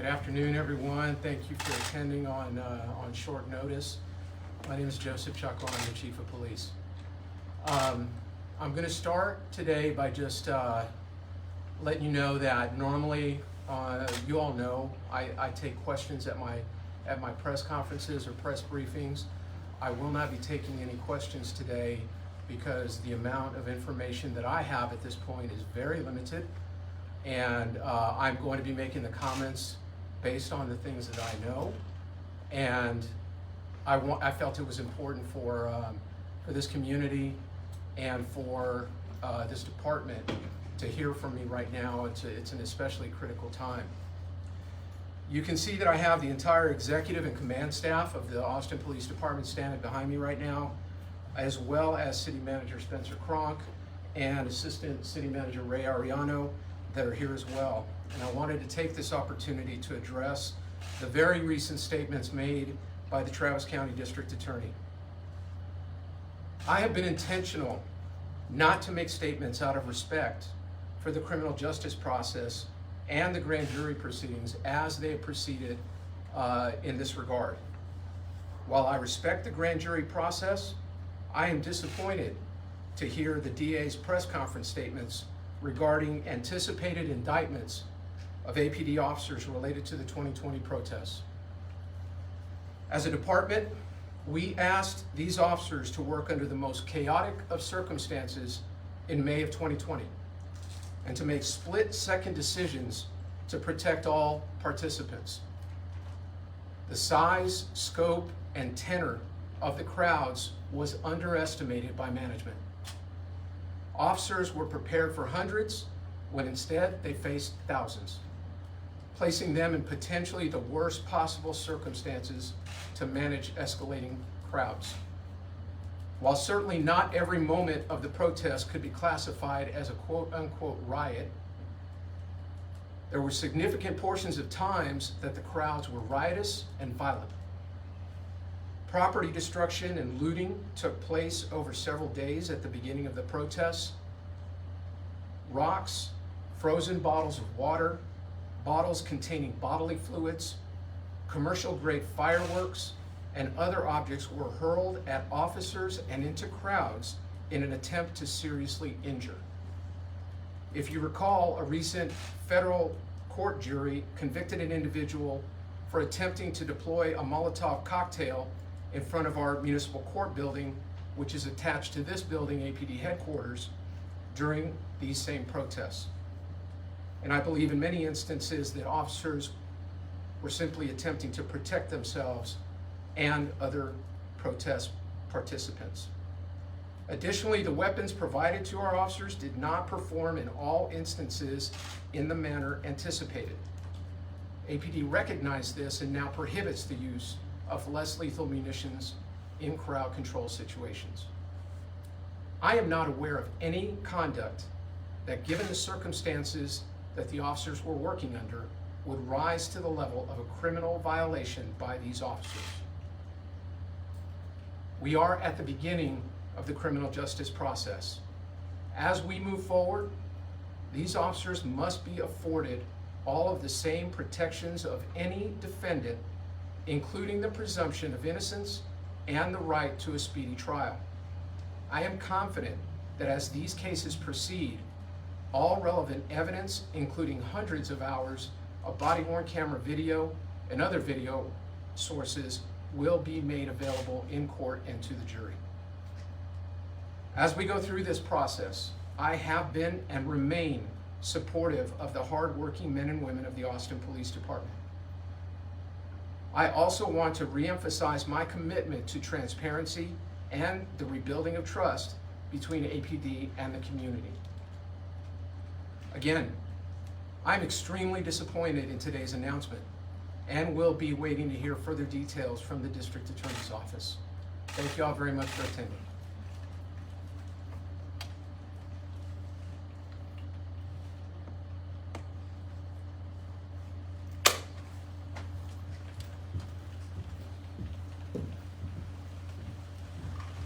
Good afternoon, everyone. Thank you for attending on short notice. My name is Joseph Chuckle. I'm the Chief of Police. I'm going to start today by just letting you know that normally, you all know, I take questions at my press conferences or press briefings. I will not be taking any questions today because the amount of information that I have at this point is very limited, and I'm going to be making the comments based on the things that I know, and I felt it was important for this community and for this department to hear from me right now. It's an especially critical time. You can see that I have the entire executive and command staff of the Austin Police Department standing behind me right now, as well as City Manager Spencer Cronk and Assistant City Manager Ray Ariano that are here as well. And I wanted to take this opportunity to address the very recent statements made by the Travis County District Attorney. I have been intentional not to make statements out of respect for the criminal justice process and the grand jury proceedings as they have proceeded in this regard. While I respect the grand jury process, I am disappointed to hear the DA's press conference statements regarding anticipated indictments of APD officers related to the 2020 protests. As a department, we asked these officers to work under the most chaotic of circumstances in May of 2020 and to make split-second decisions to protect all participants. The size, scope, and tenor of the crowds was underestimated by management. Officers were prepared for hundreds when instead they faced thousands, placing them in potentially the worst possible circumstances to manage escalating crowds. While certainly not every moment of the protest could be classified as a quote-unquote riot, there were significant portions of times that the crowds were riotous and violent. Property destruction and looting took place over several days at the beginning of the protests. Rocks, frozen bottles of water, bottles containing bodily fluids, commercial-grade fireworks, and other objects were hurled at officers and into crowds in an attempt to seriously injure. If you recall, a recent federal court jury convicted an individual for attempting to deploy a Molotov cocktail in front of our municipal court building, which is attached to this building, APD headquarters, during these same protests. And I believe in many instances that officers were simply attempting to protect themselves and other protest participants. Additionally, the weapons provided to our officers did not perform in all instances in the manner anticipated. APD recognized this and now prohibits the use of less lethal munitions in crowd control situations. I am not aware of any conduct that, given the circumstances that the officers were working under, would rise to the level of a criminal violation by these officers. We are at the beginning of the criminal justice process. As we move forward, these officers must be afforded all of the same protections of any defendant, including the presumption of innocence and the right to a speedy trial. I am confident that as these cases proceed, all relevant evidence, including hundreds of hours of body-worn camera video and other video sources, will be made available in court and to the jury. As we go through this process, I have been and remain supportive of the hardworking men and women of the Austin Police Department. I also want to reemphasize my commitment to transparency and the rebuilding of trust between APD and the community. Again, I'm extremely disappointed in today's announcement and will be waiting to hear further details from the District Attorney's Office. Thank you all very much for attending.